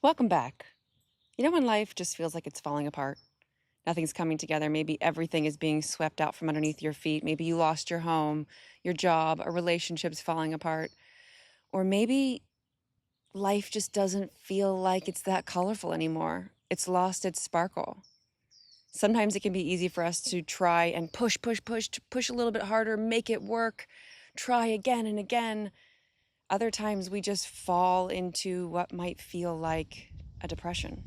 Welcome back. You know when life just feels like it's falling apart? Nothing's coming together. Maybe everything is being swept out from underneath your feet. Maybe you lost your home, your job, a relationship's falling apart. Or maybe life just doesn't feel like it's that colorful anymore. It's lost its sparkle. Sometimes it can be easy for us to try and push a little bit harder, make it work, try again and again. Other times we just fall into what might feel like a depression.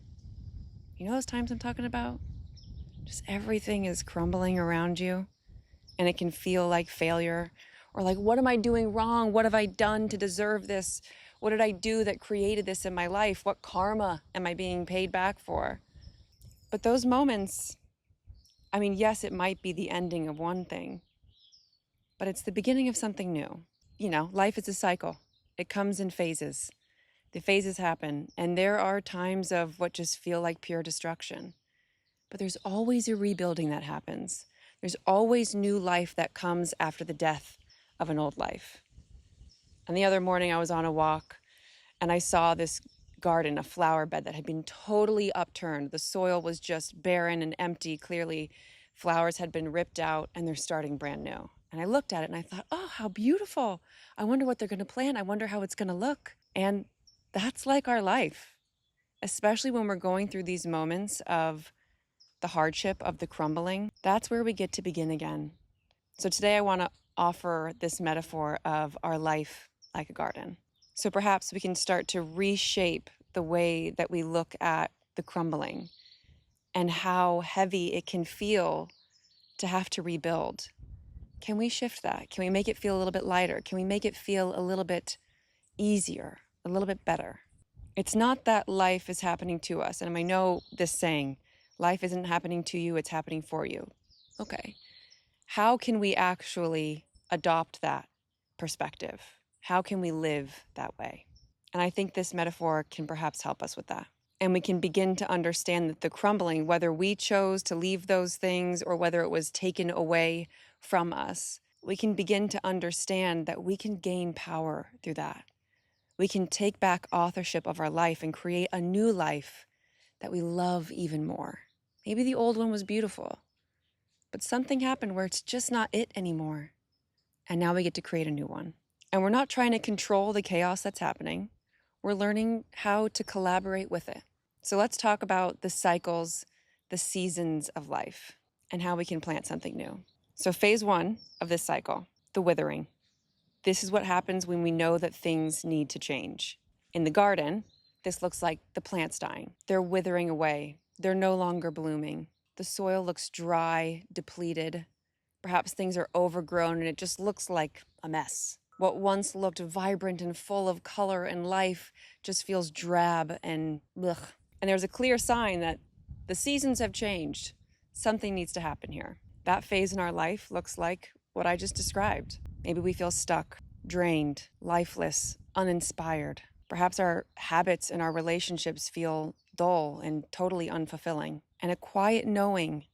You know those times I'm talking about? Just everything is crumbling around you and it can feel like failure or like, what am I doing wrong? What have I done to deserve this? What did I do that created this in my life? What karma am I being paid back for? But those moments, yes, it might be the ending of one thing, but it's the beginning of something new. Life is a cycle. It comes in phases. The phases happen, and there are times of what just feel like pure destruction. But there's always a rebuilding that happens. There's always new life that comes after the death of an old life. And the other morning I was on a walk and I saw this garden, a flower bed that had been totally upturned. The soil was just barren and empty. Clearly, flowers had been ripped out and they're starting brand new. And I looked at it and I thought, oh, how beautiful. I wonder what they're going to plant. I wonder how it's going to look. And that's like our life, especially when we're going through these moments of the hardship of the crumbling. That's where we get to begin again. So today I want to offer this metaphor of our life like a garden. So perhaps we can start to reshape the way that we look at the crumbling and how heavy it can feel to have to rebuild. Can we shift that? Can we make it feel a little bit lighter? Can we make it feel a little bit easier, a little bit better? It's not that life is happening to us. And I know this saying, life isn't happening to you, it's happening for you. Okay. How can we actually adopt that perspective? How can we live that way? And I think this metaphor can perhaps help us with that. And we can begin to understand that the crumbling, whether we chose to leave those things or whether it was taken away from us, we can begin to understand that we can gain power through that. We can take back authorship of our life and create a new life that we love even more. Maybe the old one was beautiful, but something happened where it's just not it anymore. And now we get to create a new one. And we're not trying to control the chaos that's happening. We're learning how to collaborate with it. So let's talk about the cycles, the seasons of life, and how we can plant something new. So phase one of this cycle, the withering. This is what happens when we know that things need to change. In the garden, this looks like the plants dying. They're withering away. They're no longer blooming. The soil looks dry, depleted. Perhaps things are overgrown and it just looks like a mess. What once looked vibrant and full of color and life just feels drab and ugh. And there's a clear sign that the seasons have changed. Something needs to happen here. That phase in our life looks like what I just described. Maybe we feel stuck, drained, lifeless, uninspired. Perhaps our habits and our relationships feel dull and totally unfulfilling. And a quiet knowing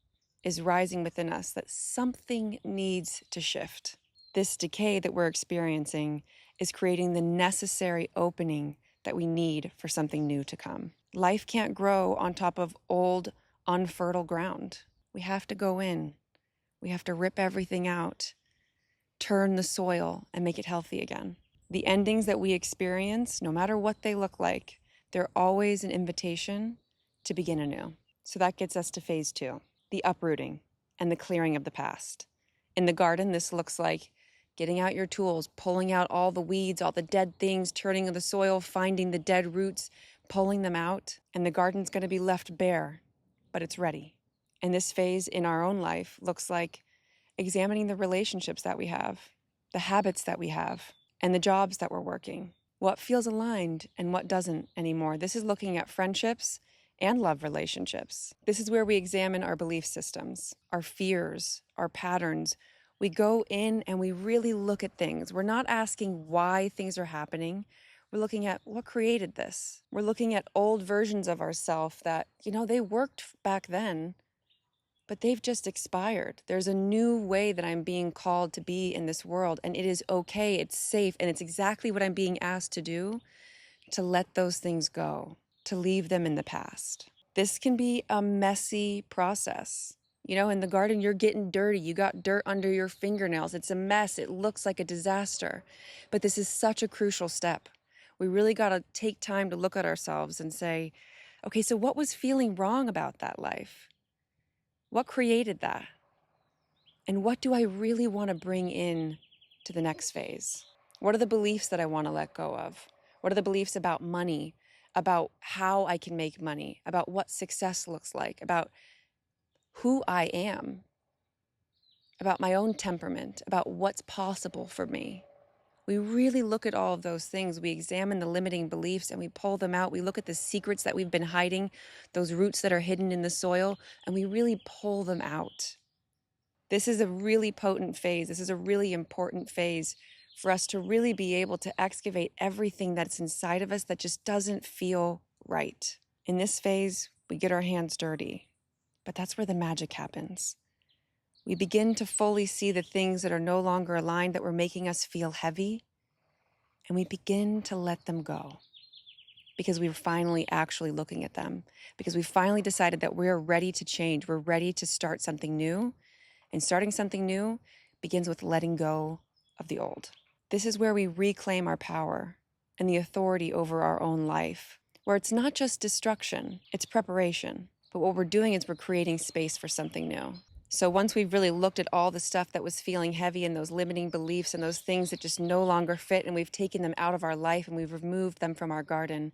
is rising within us that something needs to shift. This decay that we're experiencing is creating the necessary opening that we need for something new to come. Life can't grow on top of old, unfertile ground. We have to go in. We have to rip everything out, turn the soil, and make it healthy again. The endings that we experience, no matter what they look like, they're always an invitation to begin anew. So that gets us to phase two, the uprooting and the clearing of the past. In the garden, this looks like getting out your tools, pulling out all the weeds, all the dead things, turning the soil, finding the dead roots, pulling them out, and the garden's going to be left bare, but it's ready. And this phase in our own life looks like examining the relationships that we have, the habits that we have, and the jobs that we're working. What feels aligned and what doesn't anymore. This is looking at friendships and love relationships. This is where we examine our belief systems, our fears, our patterns. We go in and we really look at things. We're not asking why things are happening. We're looking at what created this. We're looking at old versions of ourselves that, they worked back then, but they've just expired. There's a new way that I'm being called to be in this world, and it is okay, it's safe, and it's exactly what I'm being asked to do, to let those things go. to leave them in the past. This can be a messy process. In the garden, you're getting dirty. You got dirt under your fingernails. It's a mess. It looks like a disaster. But this is such a crucial step. We really got to take time to look at ourselves and say, okay, so what was feeling wrong about that life? What created that? And what do I really want to bring in to the next phase? What are the beliefs that I want to let go of? What are the beliefs about money, about how I can make money, about what success looks like, about who I am, about my own temperament, about what's possible for me? We really look at all of those things. We examine the limiting beliefs and we pull them out. We look at the secrets that we've been hiding, those roots that are hidden in the soil, and we really pull them out. This is a really potent phase. This is a really important phase for us to really be able to excavate everything that's inside of us that just doesn't feel right. In this phase, we get our hands dirty, but that's where the magic happens. We begin to fully see the things that are no longer aligned, that were making us feel heavy, and we begin to let them go because we're finally actually looking at them, because we finally decided that we're ready to change. We're ready to start something new, and starting something new begins with letting go of the old. This is where we reclaim our power and the authority over our own life, where it's not just destruction, it's preparation. But what we're doing is we're creating space for something new. So once we've really looked at all the stuff that was feeling heavy and those limiting beliefs and those things that just no longer fit, and we've taken them out of our life and we've removed them from our garden,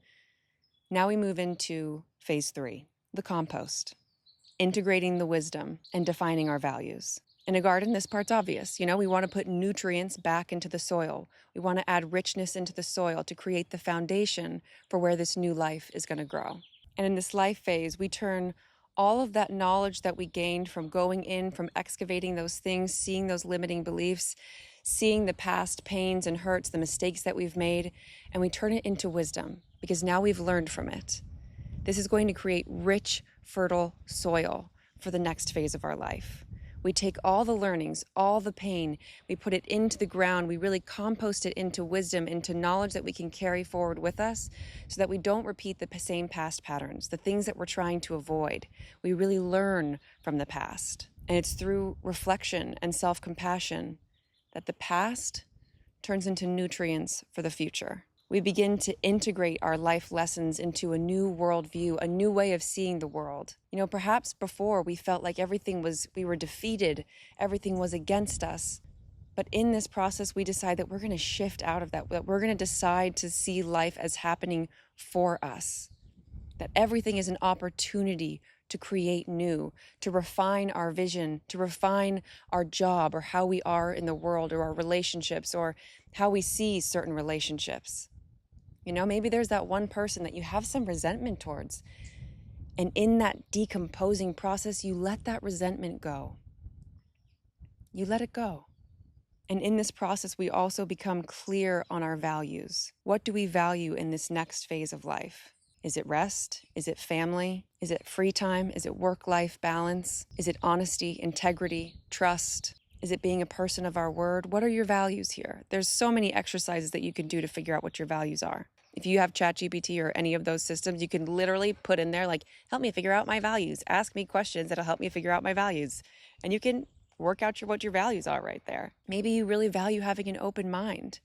now we move into phase 3, the compost, integrating the wisdom and defining our values. In a garden, this part's obvious. We want to put nutrients back into the soil. We want to add richness into the soil to create the foundation for where this new life is going to grow. And in this life phase, we turn all of that knowledge that we gained from going in, from excavating those things, seeing those limiting beliefs, seeing the past pains and hurts, the mistakes that we've made, and we turn it into wisdom because now we've learned from it. This is going to create rich, fertile soil for the next phase of our life. We take all the learnings, all the pain, we put it into the ground, we really compost it into wisdom, into knowledge that we can carry forward with us so that we don't repeat the same past patterns, the things that we're trying to avoid. We really learn from the past. And it's through reflection and self-compassion that the past turns into nutrients for the future. We begin to integrate our life lessons into a new worldview, a new way of seeing the world. Perhaps before we felt like we were defeated, everything was against us. But in this process, we decide that we're going to shift out of that we're going to decide to see life as happening for us, that everything is an opportunity to create new, to refine our vision, to refine our job or how we are in the world or our relationships or how we see certain relationships. Maybe there's that one person that you have some resentment towards. And in that decomposing process, you let that resentment go. You let it go. And in this process, we also become clear on our values. What do we value in this next phase of life? Is it rest? Is it family? Is it free time? Is it work-life balance? Is it honesty, integrity, trust? Is it being a person of our word? What are your values here? There's so many exercises that you can do to figure out what your values are. If you have ChatGPT or any of those systems, you can literally put in there, help me figure out my values. Ask me questions that'll help me figure out my values. And you can work out what your values are right there. Maybe you really value having an open mind.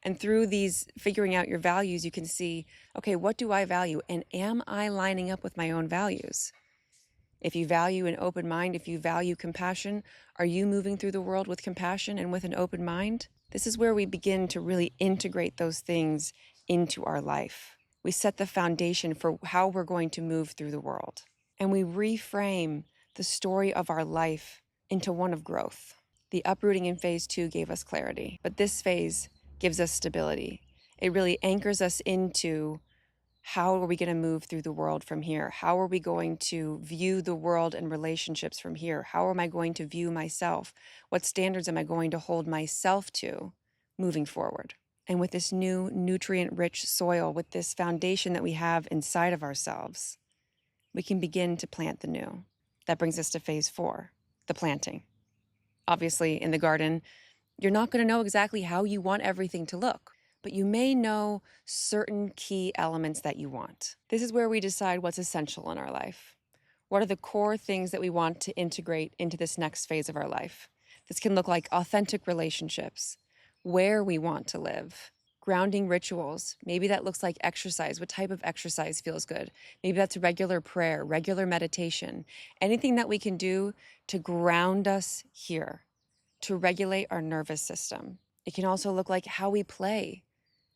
And through these figuring out your values, you can see, okay, what do I value? And am I lining up with my own values? If you value an open mind, if you value compassion, are you moving through the world with compassion and with an open mind? This is where we begin to really integrate those things into our life. We set the foundation for how we're going to move through the world. And we reframe the story of our life into one of growth. The uprooting in phase 2 gave us clarity, but this phase gives us stability. It really anchors us into how are we going to move through the world from here? How are we going to view the world and relationships from here? How am I going to view myself? What standards am I going to hold myself to moving forward? And with this new nutrient-rich soil, with this foundation that we have inside of ourselves, we can begin to plant the new. That brings us to phase 4, the planting. Obviously, in the garden, you're not going to know exactly how you want everything to look. but you may know certain key elements that you want. This is where we decide what's essential in our life. What are the core things that we want to integrate into this next phase of our life? This can look like authentic relationships, where we want to live, grounding rituals. Maybe that looks like exercise. What type of exercise feels good? Maybe that's regular prayer, regular meditation, anything that we can do to ground us here, to regulate our nervous system. It can also look like how we play,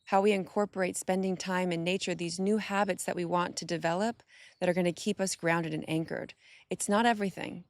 how we incorporate spending time in nature, these new habits that we want to develop that are going to keep us grounded and anchored. It's not everything.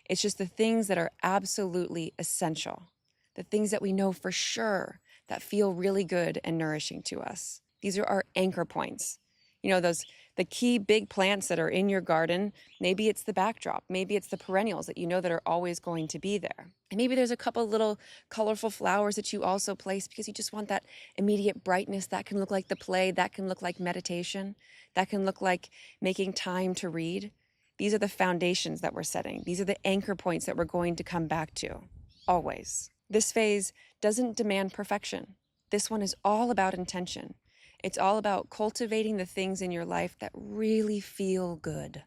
It's just the things that are absolutely essential, the things that we know for sure that feel really good and nourishing to us. These are our anchor points. You know, the key big plants that are in your garden, maybe it's the backdrop, maybe it's the perennials that you know that are always going to be there. And maybe there's a couple little colorful flowers that you also place because you just want that immediate brightness. That can look like the play, that can look like meditation, that can look like making time to read. These are the foundations that we're setting. These are the anchor points that we're going to come back to, always. This phase doesn't demand perfection. This one is all about intention. It's all about cultivating the things in your life that really feel good,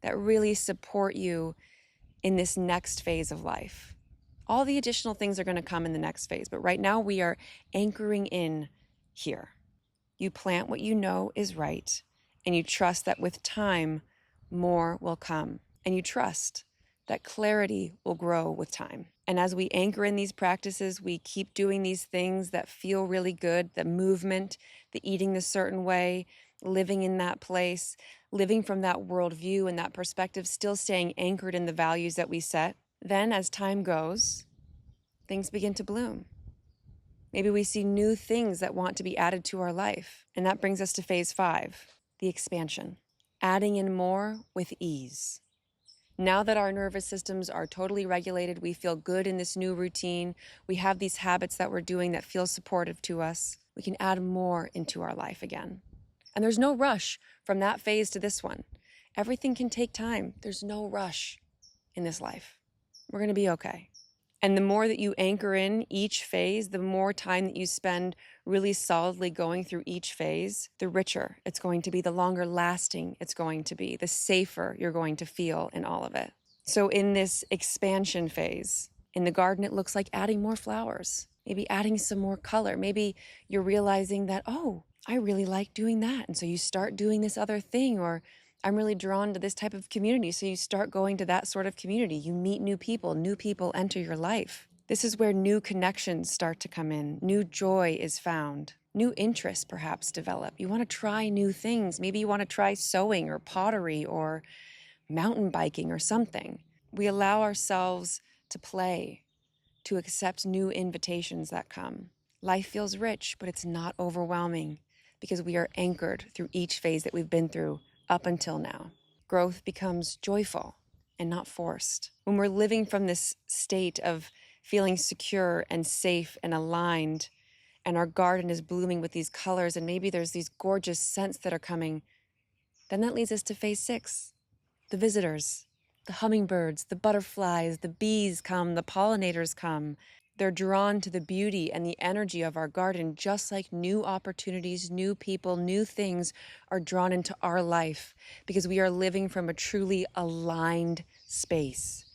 that really support you in this next phase of life. All the additional things are going to come in the next phase, but right now we are anchoring in here. You plant what you know is right, and you trust that with time, more will come. And you trust that clarity will grow with time. And as we anchor in these practices, we keep doing these things that feel really good, the movement, the eating the certain way, living in that place, living from that worldview and that perspective, still staying anchored in the values that we set. Then as time goes, things begin to bloom. Maybe we see new things that want to be added to our life. And that brings us to phase 5, the expansion, adding in more with ease. Now that our nervous systems are totally regulated, we feel good in this new routine, we have these habits that we're doing that feel supportive to us, we can add more into our life again. And there's no rush from that phase to this one. Everything can take time. There's no rush in this life. We're going to be okay. And the more that you anchor in each phase, the more time that you spend really solidly going through each phase, the richer it's going to be, the longer lasting it's going to be, the safer you're going to feel in all of it. So in this expansion phase, in the garden, it looks like adding more flowers, maybe adding some more color. Maybe you're realizing that, oh, I really like doing that. And so you start doing this other thing, or I'm really drawn to this type of community. So you start going to that sort of community. You meet new people enter your life. This is where new connections start to come in. New joy is found. New interests perhaps develop. You want to try new things. Maybe you want to try sewing or pottery or mountain biking or something. We allow ourselves to play, to accept new invitations that come. Life feels rich, but it's not overwhelming because we are anchored through each phase that we've been through up until now. Growth becomes joyful and not forced. When we're living from this state of feeling secure and safe and aligned, and our garden is blooming with these colors, and maybe there's these gorgeous scents that are coming, then that leads us to phase 6. The visitors, the hummingbirds, the butterflies, the bees come, the pollinators come. They're drawn to the beauty and the energy of our garden, just like new opportunities, new people, new things are drawn into our life because we are living from a truly aligned space.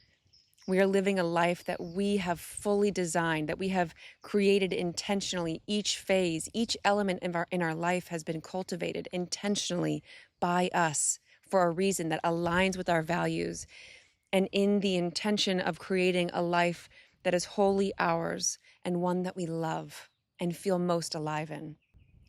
We are living a life that we have fully designed, that we have created intentionally. Each phase, each element in our life has been cultivated intentionally by us for a reason that aligns with our values and in the intention of creating a life that is wholly ours and one that we love and feel most alive in.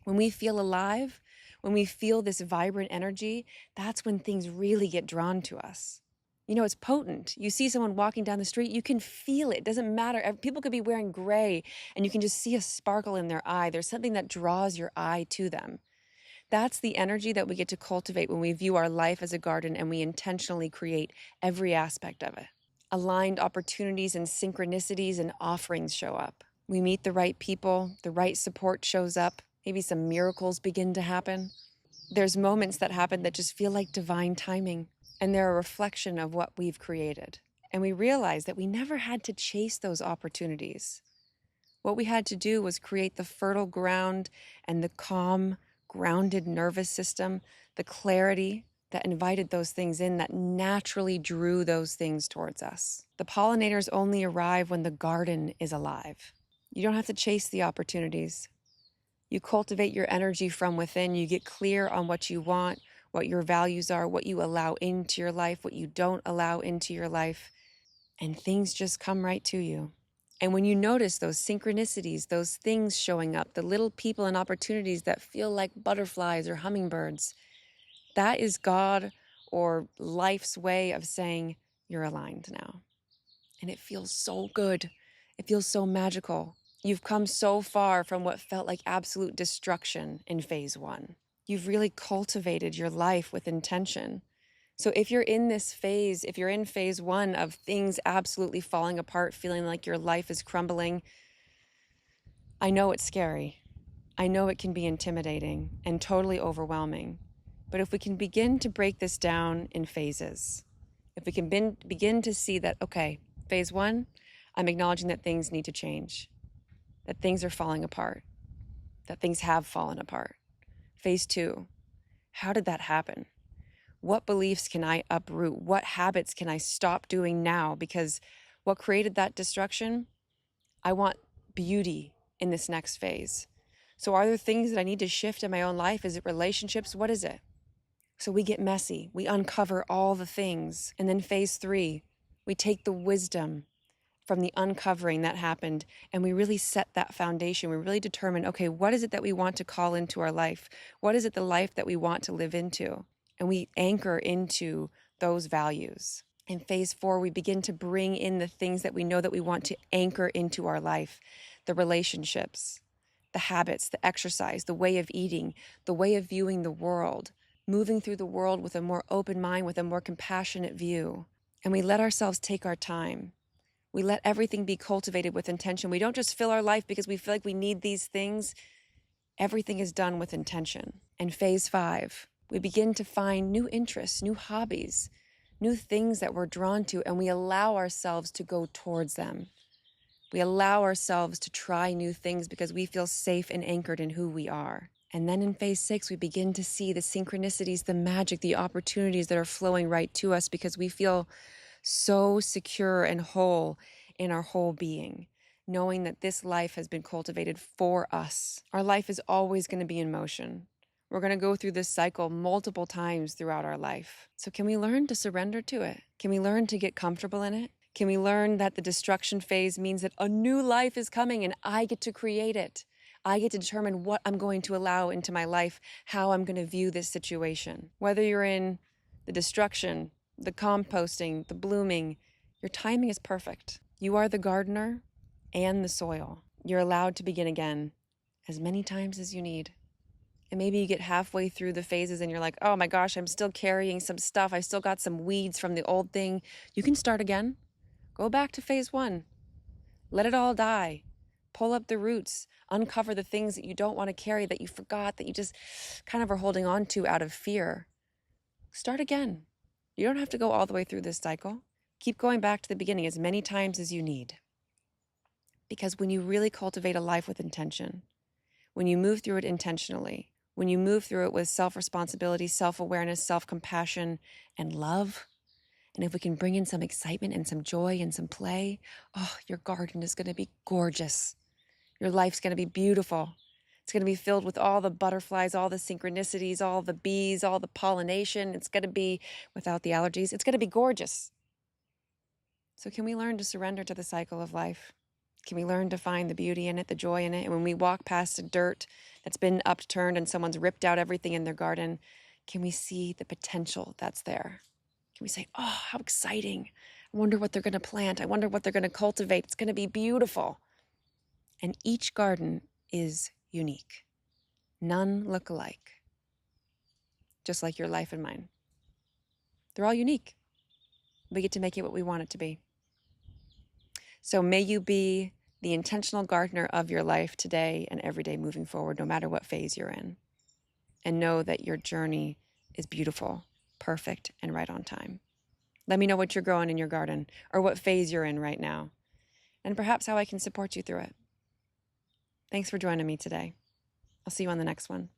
When we feel alive, when we feel this vibrant energy, that's when things really get drawn to us. You know, it's potent. You see someone walking down the street, you can feel it. It doesn't matter. People could be wearing gray and you can just see a sparkle in their eye. There's something that draws your eye to them. That's the energy that we get to cultivate when we view our life as a garden and we intentionally create every aspect of it. Aligned opportunities and synchronicities and offerings show up. We meet the right people, the right support shows up, maybe some miracles begin to happen. There's moments that happen that just feel like divine timing, and they're a reflection of what we've created. And we realize that we never had to chase those opportunities. What we had to do was create the fertile ground and the calm, grounded nervous system, the clarity that invited those things in, that naturally drew those things towards us. The pollinators only arrive when the garden is alive. You don't have to chase the opportunities. You cultivate your energy from within. You get clear on what you want, what your values are, what you allow into your life, what you don't allow into your life, and things just come right to you. And when you notice those synchronicities, those things showing up, the little people and opportunities that feel like butterflies or hummingbirds, that is God or life's way of saying, you're aligned now. And it feels so good. It feels so magical. You've come so far from what felt like absolute destruction in phase one. You've really cultivated your life with intention. So if you're in this phase, if you're in phase one of things absolutely falling apart, feeling like your life is crumbling, I know it's scary. I know it can be intimidating and totally overwhelming. But if we can begin to break this down in phases, if we can begin to see that, okay, phase one, I'm acknowledging that things need to change, that things are falling apart, that things have fallen apart. Phase two, how did that happen? What beliefs can I uproot? What habits can I stop doing now? Because what created that destruction? I want beauty in this next phase. So are there things that I need to shift in my own life? Is it relationships? What is it? So we get messy. We uncover all the things. And then phase three, we take the wisdom from the uncovering that happened, and we really set that foundation. We really determine, okay, what is it that we want to call into our life? What is it the life that we want to live into? And we anchor into those values. In phase four, we begin to bring in the things that we know that we want to anchor into our life, the relationships, the habits, the exercise, the way of eating, the way of viewing the world, moving through the world with a more open mind, with a more compassionate view. And we let ourselves take our time. We let everything be cultivated with intention. We don't just fill our life because we feel like we need these things. Everything is done with intention. And phase five, we begin to find new interests, new hobbies, new things that we're drawn to, and we allow ourselves to go towards them. We allow ourselves to try new things because we feel safe and anchored in who we are. And then in phase six, we begin to see the synchronicities, the magic, the opportunities that are flowing right to us because we feel so secure and whole in our whole being, knowing that this life has been cultivated for us. Our life is always going to be in motion. We're going to go through this cycle multiple times throughout our life. So can we learn to surrender to it? Can we learn to get comfortable in it? Can we learn that the destruction phase means that a new life is coming and I get to create it? I get to determine what I'm going to allow into my life, how I'm going to view this situation. Whether you're in the destruction, the composting, the blooming, your timing is perfect. You are the gardener and the soil. You're allowed to begin again as many times as you need. And maybe you get halfway through the phases and you're like, oh my gosh, I'm still carrying some stuff. I still got some weeds from the old thing. You can start again. Go back to phase one. Let it all die. Pull up the roots. Uncover the things that you don't want to carry, that you forgot, that you just kind of are holding on to out of fear. Start again. You don't have to go all the way through this cycle. Keep going back to the beginning as many times as you need. Because when you really cultivate a life with intention, when you move through it intentionally, when you move through it with self-responsibility, self-awareness, self-compassion, and love, and if we can bring in some excitement and some joy and some play, oh, your garden is going to be gorgeous. Your life's going to be beautiful. It's going to be filled with all the butterflies, all the synchronicities, all the bees, all the pollination. It's going to be, without the allergies, it's going to be gorgeous. So can we learn to surrender to the cycle of life? Can we learn to find the beauty in it, the joy in it? And when we walk past the dirt that's been upturned and someone's ripped out everything in their garden, can we see the potential that's there? Can we say, oh, how exciting. I wonder what they're going to plant. I wonder what they're going to cultivate. It's going to be beautiful. And each garden is unique. None look alike. Just like your life and mine. They're all unique. We get to make it what we want it to be. So may you be the intentional gardener of your life today and every day moving forward, no matter what phase you're in. And know that your journey is beautiful, perfect, and right on time. Let me know what you're growing in your garden or what phase you're in right now, and perhaps how I can support you through it. Thanks for joining me today. I'll see you on the next one.